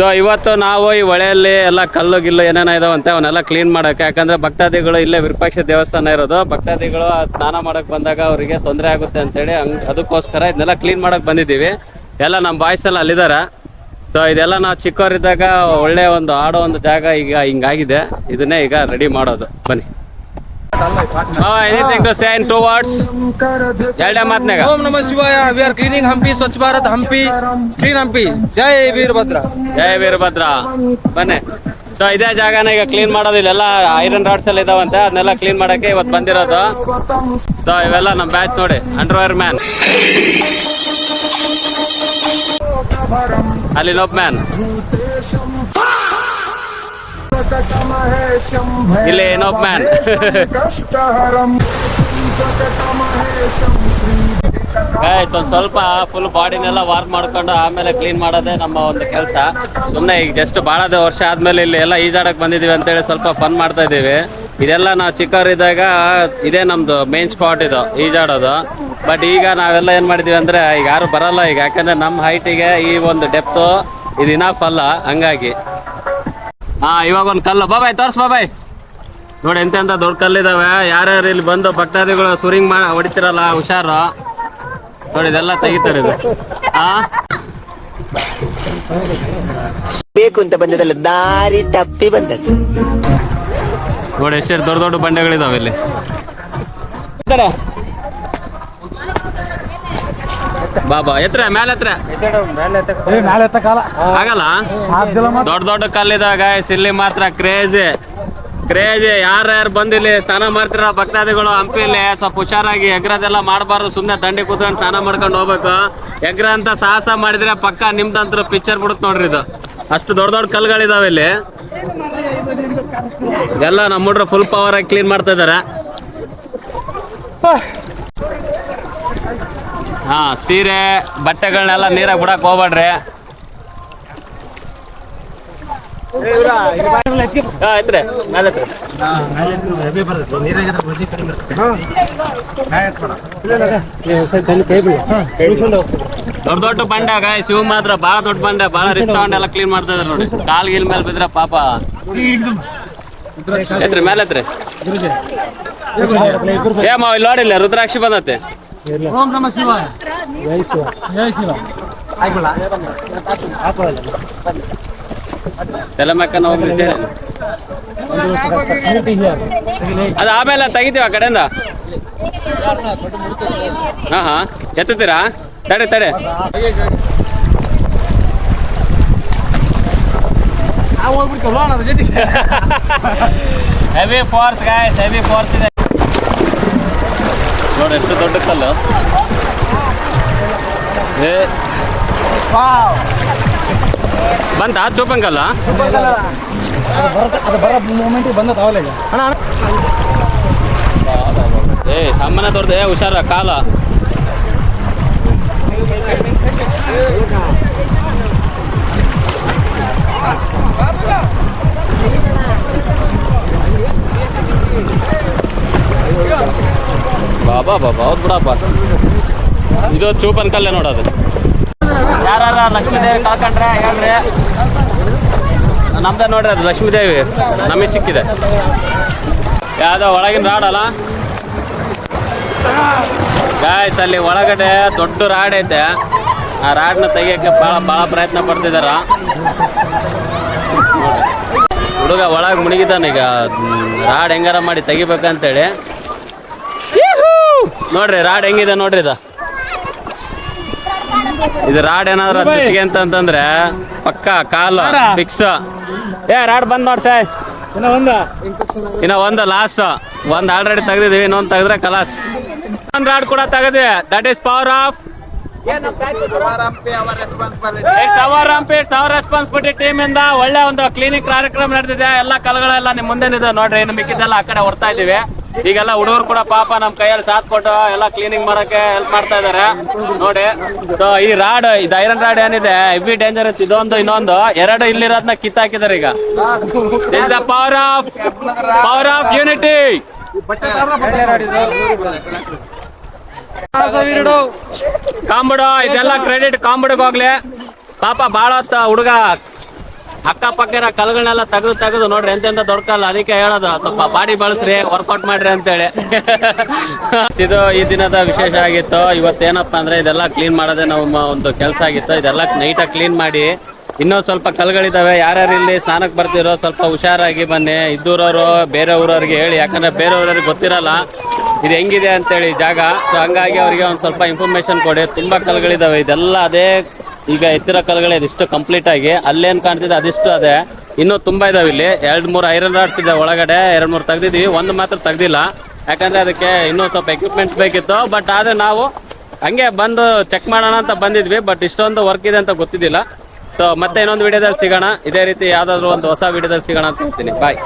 So ಇವತ್ತು ನಾವು ಈ ಹೊಳೆಯಲ್ಲಿ ಎಲ್ಲ ಕಲ್ಲು ಗಿಲ್ಲು ಏನೇನೋ ಇದಾವಂತೆ ಅವನ್ನೆಲ್ಲ ಕ್ಲೀನ್ ಮಾಡಕ್ಕೆ. ಯಾಕಂದ್ರೆ ಭಕ್ತಾದಿಗಳು ಇಲ್ಲೇ ವಿರೂಪಾಕ್ಷ ದೇವಸ್ಥಾನ ಇರೋದು, ಭಕ್ತಾದಿಗಳು ಸ್ನಾನ ಮಾಡಕ್ ಬಂದಾಗ ಅವರಿಗೆ ತೊಂದರೆ ಆಗುತ್ತೆ ಅಂತೇಳಿ ಅದಕ್ಕೋಸ್ಕರ ಇದನ್ನೆಲ್ಲ ಕ್ಲೀನ್ ಮಾಡಕ್ ಬಂದಿದ್ದೀವಿ. ಎಲ್ಲ ನಮ್ಮ ಬಾಯ್ಸ್ ಎಲ್ಲ ಅಲ್ಲಿದ್ದಾರೆ. ಸೊ ಇದೆಲ್ಲ ನಾವು ಚಿಕ್ಕವರಿದ್ದಾಗ ಒಳ್ಳೆ ಒಂದು ಆಡೋ ಒಂದು ಜಾಗ ಈಗ ಹಿಂಗಾಗಿದೆ. ಇದನ್ನೇ ಈಗ ರೆಡಿ ಮಾಡೋದು. ಬನ್ನಿ. Anything to say in 2 words? ಎರಡೇ ಮಾತನಾಗ. ಓಂ ನಮಃ ಶಿವಾಯ. We are cleaning Hampi, Swachh Bharat, Hampi, clean Hampi. ಜೈ ವೀರಭದ್ರ. ಜೈ ವೀರಭದ್ರ. ಬನ್ನಿ. ಸೊ ಇದೇ ಜಾಗನ ಈಗ ಕ್ಲೀನ್ ಮಾಡೋದು. ಇಲ್ಲೆಲ್ಲ ಐರನ್ ರಾಡ್ಸ್ ಎಲ್ಲ ಇದಾವಂತೆ, ಅದನ್ನೆಲ್ಲ ಕ್ಲೀನ್ ಮಾಡಕ್ಕೆ ಇವತ್ತು ಬಂದಿರೋದು. ಸೊ ಇವೆಲ್ಲ ನಮ್ಮ ಬ್ಯಾಚ್ ನೋಡಿ, ಅಂಡರ್ವೇರ್ ಮ್ಯಾನ್, ಅಲ್ಲಿ ಲೋಪ್ ಮ್ಯಾನ್, ಇಲ್ಲಿ ನೋಪ್ ಮ್ಯಾನ್. ಸ್ವಲ್ಪ ಫುಲ್ ಬಾಡಿನೆಲ್ಲ ವಾರ್ಮ್ ಮಾಡ್ಕೊಂಡು ಆಮೇಲೆ ಕ್ಲೀನ್ ಮಾಡೋದೇ ನಮ್ಮ ಒಂದು ಕೆಲಸ. ಸುಮ್ಮನೆ ಈಗ ಜಸ್ಟ್ ಭಾಳ ವರ್ಷ ಆದ್ಮೇಲೆ ಇಲ್ಲಿ ಎಲ್ಲ ಈಜಾಡಕ್ ಬಂದಿದೀವಿ ಅಂತೇಳಿ ಸ್ವಲ್ಪ ಫನ್ ಮಾಡ್ತಾ ಇದೀವಿ. ಇದೆಲ್ಲ ನಾವು ಚಿಕ್ಕವರಿದ್ದಾಗ ಇದೇ ನಮ್ದು ಮೇನ್ ಸ್ಪಾಟ್ ಇದು ಈಜಾಡೋದು. ಬಟ್ ಈಗ ನಾವೆಲ್ಲ ಏನ್ ಮಾಡಿದೀವಿ ಅಂದ್ರೆ ಈಗ ಯಾರು ಬರಲ್ಲ ಈಗ, ಯಾಕಂದ್ರೆ ನಮ್ಮ ಹೈಟಿಗೆ ಈ ಒಂದು ಡೆಪ್ತು ಇದು ಇನಫ್ ಅಲ್ಲ. ಹಂಗಾಗಿ ಇವಾಗ ಒಂದು ಕಲ್ಲು ಬಾಬಾಯ್ ತೋರ್ಸ್ ಬಾಬಾಯ್ ನೋಡಿ, ಎಂತೆಂತ ದೊಡ್ಡ ಕಲ್ಲಿದಾವೆ. ಯಾರ್ಯಾರು ಇಲ್ಲಿ ಬಂದು ಭಕ್ತಾದಿಗಳು ಸುರಿಂಗ್ ಹೊಡಿತಿರಲ್ಲ ಹುಷಾರು ನೋಡಿ, ಇದೆಲ್ಲ ತೆಗಿತಾರೆ. ಇದು ಬೇಕು ಅಂತ ಬಂದದಲ್ಲ, ದಾರಿ ತಪ್ಪಿ ಬಂದದ್ದು ನೋಡಿ. ಎಷ್ಟೆಷ್ಟು ದೊಡ್ಡ ದೊಡ್ಡ ಬಂಡೆಗಳಿದಾವೆ ಇಲ್ಲಿ. ಬಾಬಾ ಎತ್ರ ಮೇಲೆ ಹತ್ರ ಆಗಲ್ಲ. ದೊಡ್ಡ ದೊಡ್ಡ ಕಲ್ಲಿದಾಗ ಇಲ್ಲಿ ಮಾತ್ರ ಕ್ರೇಜಿ ಕ್ರೇಜಿ. ಯಾರ್ಯಾರು ಬಂದಿಲ್ಲಿ ಸ್ನಾನ ಮಾಡ್ತಿರ ಭಕ್ತಾದಿಗಳು ಹಂಪಿಲಿ ಸ್ವಲ್ಪ ಹುಷಾರಾಗಿ. ಎಗ್ರದೆಲ್ಲ ಮಾಡಬಾರ್ದು, ಸುಮ್ಮನೆ ದಂಡಿ ಕೂತ್ಕೊಂಡು ಸ್ನಾನ ಮಾಡ್ಕೊಂಡು ಹೋಗ್ಬೇಕು. ಎಗ್ರ ಅಂತ ಸಾಹಸ ಮಾಡಿದ್ರೆ ಪಕ್ಕ ನಿಮ್ದಂತ್ರ ಪಿಕ್ಚರ್ ಬಿಡುತ್ತೆ ನೋಡ್ರಿ. ಇದು ಅಷ್ಟು ದೊಡ್ಡ ದೊಡ್ಡ ಕಲ್ಲುಗಳಿದಾವೆ ಇಲ್ಲಿ. ಎಲ್ಲ ನಮ್ಮ ಹುಡ್ರು ಫುಲ್ ಪವರ್ ಆಗಿ ಕ್ಲೀನ್ ಮಾಡ್ತಾ ಇದಾರೆ. ಸೀರೆ ಬಟ್ಟೆಗಳನ್ನೆಲ್ಲ ನೀರಾಗ ಬಿಡಕ್ ಹೋಗ್ಬೇಡ್ರಿ. ದೊಡ್ಡ ದೊಡ್ಡ ಬಂಡೆ ಶಿವ ಮಾತ್ರ ಬಾಳ ದೊಡ್ಡ ಬಂಡೆ, ಬಾಳ ರಿಸ್ಕ್ ತಗೊಂಡೆಲ್ಲ ಕ್ಲೀನ್ ಮಾಡ್ತಾ ಇದಾರೆ ನೋಡಿ. ಕಾಲ್ ಗಿಲ್ ಮೇಲೆ ಬಿದ್ರೆ ಪಾಪ. ಎತ್ರಿ ಮೇಲೆ ಎತ್ರಿ. ಏಮ ಇಲ್ಲಿ ನೋಡಿಲ್ಲ ರುದ್ರಾಕ್ಷಿ ಬಂದತ್ತೆ. ಓಂ ನಮಃ ಶಿವಾಯ. ಜೈ ಶಿವ. ಜೈ ಶಿವ. ತೆಲಮಕ್ಕನ ಹೋಗ್ರಿ ಸೇರಿ. ಅದು ಆಮೇಲೆ ತೆಗಿತೀವಿ ಆ ಕಡೆಯಿಂದ. ಹಾ ಎತ್ತುತ್ತೀರಾ? ತಡೆ ತಡೆ. Heavy force guys, heavy force ಇದೆ ನೋಡಿ. ಎಷ್ಟು ದೊಡ್ಡ ಕಲ್ಲು. ಬಂತ ಚೂಪಂಕಲ್ಲ. ಸಾಮಾನ್ಯ ದೊಡ್ಡದೆ, ಹುಷಾರ ಕಾಲ. ಬಾಬಾ ಬಾಬಾ ಹೌದು ಬಿಡಪ್ಪ. ಇದು ಚೂಪನ್ ಕಲ್ಲೇ ನೋಡೋದು. ಯಾರ ಲಕ್ಷ್ಮೀದೇವಿ ಕಳ್ಕೊಂಡ್ರೆ ಹೇಳ್ರಿ. ನಮ್ದೇ ನೋಡ್ರಿ, ಅದು ಲಕ್ಷ್ಮೀದೇವಿ ನಮಗೆ ಸಿಕ್ಕಿದೆ. ಯಾವುದೋ ಒಳಗಿನ ರಾಡಲ್ಲ ಗಾಯ್ಸ್. ಅಲ್ಲಿ ಒಳಗಡೆ ದೊಡ್ಡ ರಾಡ್ ಐತೆ. ಆ ರಾಡ್ನ ತೆಗಿಯೋಕ್ಕೆ ಭಾಳ ಪ್ರಯತ್ನ ಪಡ್ತಿದಾರ ಹುಡುಗ. ಒಳಗೆ ಮುಳುಗಿದ್ದಾನೆ ಈಗ. ರಾಡ್ ಹೆಂಗಾರ ಮಾಡಿ ತೆಗಿಬೇಕಂತೇಳಿ ನೋಡ್ರಿ. ರಾಡ್ ಹೆಂಗಿದೆ ನೋಡ್ರಿ. ಇದು ರಾಡ್ ಏನಾದ್ರು ಚುಚ್ಚಿಗೆ ಅಂತಂದ್ರೆ ಪಕ್ಕ ಕಾಲು ಫಿಕ್ಸ್. ರಾಡ್ ಬಂದ್ ನೋಡ್ ಸಾಯ್. ಇನ್ನ ಒಂದು ಲಾಸ್ಟ್ ಒಂದ್ ಆಲ್ರೆಡಿ ತೆಗ್ದಿದೀವಿ, ಇನ್ನೊಂದು ತೆಗೆದ್ರೆ ಕಲಾಸ್. ಒಂದ್ ರಾಡ್ ಕೂಡ ತೆಗೆದ್ವಿ. That is power of our responsibility team ಇಂದ. ಒಳ್ಳೆ ಒಂದು ಕ್ಲೀನಿಂಗ್ ಕಾರ್ಯಕ್ರಮ ನಡೆದಿದೆ. ಎಲ್ಲ ಕಲ್ಗಳೆಲ್ಲ ನಿಮ್ ಮುಂದೆ ನೋಡ್ರಿ. ಇನ್ನು ಮಿಕ್ಕಿದ್ದೆಲ್ಲ ಆ ಕಡೆ ಹೊಡ್ತಾ ಇದೀವಿ. ಈಗೆಲ್ಲ ಹುಡುಗರು ಕೂಡ ಪಾಪ ನಮ್ ಕೈಯಲ್ಲಿ ಸಾಥ್ ಕೊಟ್ಟು ಎಲ್ಲ ಕ್ಲೀನಿಂಗ್ ಮಾಡಕ್ಕೆ ಹೆಲ್ಪ್ ಮಾಡ್ತಾ ಇದಾರೆ ನೋಡಿ. ಸೊ ಈ ರಾಡ್, ಇದು ಐರನ್ ರಾಡ್ ಏನಿದೆ ಹೆವಿ ಡೇಂಜರಸ್. ಇದೊಂದು ಇನ್ನೊಂದು ಎರಡು ಇಲ್ಲಿರೋದನ್ನ ಕಿತ್ತಾಕಿದಾರೆ ಈಗ. This is the power of unity. ಕಾಂಬುಡು ಇದೆಲ್ಲ ಕ್ರೆಡಿಟ್ ಕಾಂಬುಡಿಗೆ ಹೋಗ್ಲಿ. ಪಾಪ ಭಾಳ ಹೊತ್ತ ಹುಡುಗ ಅಕ್ಕಪಕ್ಕ ಇರೋ ಕಲ್ಗಳನ್ನೆಲ್ಲ ತೆಗೆದು ನೋಡ್ರಿ ಎಂತೆಂತ ದೊಡ್ಡ ಕಲ್ಲು. ಅದಕ್ಕೆ ಹೇಳೋದು ಸ್ವಲ್ಪ ಬಾಡಿ ಬಳಸ್ರಿ, ವರ್ಕೌಟ್ ಮಾಡ್ರಿ ಅಂತೇಳಿ. ಇದು ಈ ದಿನದ ವಿಶೇಷ ಆಗಿತ್ತು. ಇವತ್ತೇನಪ್ಪ ಅಂದ್ರೆ ಇದೆಲ್ಲ ಕ್ಲೀನ್ ಮಾಡೋದೇ ನಮ್ಮ ಒಂದು ಕೆಲಸ ಆಗಿತ್ತು. ಇದೆಲ್ಲ ನೈಟಾಗಿ ಕ್ಲೀನ್ ಮಾಡಿ, ಇನ್ನೂ ಸ್ವಲ್ಪ ಕಲ್ಗಳಿದಾವೆ. ಯಾರ್ಯಾರು ಇಲ್ಲಿ ಸ್ನಾನಕ್ಕೆ ಬರ್ತಿರೋ ಸ್ವಲ್ಪ ಹುಷಾರಾಗಿ ಬನ್ನಿ. ಇದ್ದೂರವರು ಬೇರೆ ಊರವ್ರಿಗೆ ಹೇಳಿ, ಯಾಕಂದ್ರೆ ಬೇರೆ ಊರವ್ರಿಗೆ ಗೊತ್ತಿರಲ್ಲ ಇದು ಹೆಂಗಿದೆ ಅಂತೇಳಿ ಜಾಗ. ಸೊ ಹಂಗಾಗಿ ಅವರಿಗೆ ಒಂದು ಸ್ವಲ್ಪ ಇನ್ಫಾರ್ಮೇಶನ್ ಕೊಡಿ. ತುಂಬಾ ಕಲ್ಗಳಿದಾವೆ. ಇದೆಲ್ಲ ಅದೇ ಈಗ ಎತ್ತಿರೋ ಕಲ್ಗಳೇ ಇದಿಷ್ಟು ಕಂಪ್ಲೀಟ್ ಆಗಿ. ಅಲ್ಲೇನ್ ಕಾಣ್ತಿದೆ ಅದಿಷ್ಟು ಅದೇ. ಇನ್ನೂ ತುಂಬಾ ಇದಾವೆ ಇಲ್ಲಿ. 2-3 ಐರನ್ ರಾಡ್ಸ್ ಇದೆ ಒಳಗಡೆ. 2-3 ತೆಗ್ದಿದ್ವಿ, ಒಂದು ಮಾತ್ರ ತೆಗ್ದಿಲ್ಲ. ಯಾಕಂದ್ರೆ ಅದಕ್ಕೆ ಇನ್ನೂ ಸ್ವಲ್ಪ ಎಕ್ವಿಪ್ಮೆಂಟ್ಸ್ ಬೇಕಿತ್ತು. ಬಟ್ ಆದ್ರೆ ನಾವು ಹಂಗೆ ಬಂದು ಚೆಕ್ ಮಾಡೋಣ ಅಂತ ಬಂದಿದ್ವಿ. ಬಟ್ ಇಷ್ಟೊಂದು ವರ್ಕ್ ಇದೆ ಅಂತ ಗೊತ್ತಿದ್ದಿಲ್ಲ. ಸೊ ಮತ್ತೆ ಇನ್ನೊಂದು ವಿಡಿಯೋದಲ್ಲಿ ಸಿಗೋಣ. ಇದೇ ರೀತಿ ಯಾವ್ದಾದ್ರು ಒಂದು ಹೊಸ ವಿಡಿಯೋದಲ್ಲಿ ಸಿಗೋಣ ಅಂತ ಹೇಳ್ತೀನಿ. ಬಾಯ್.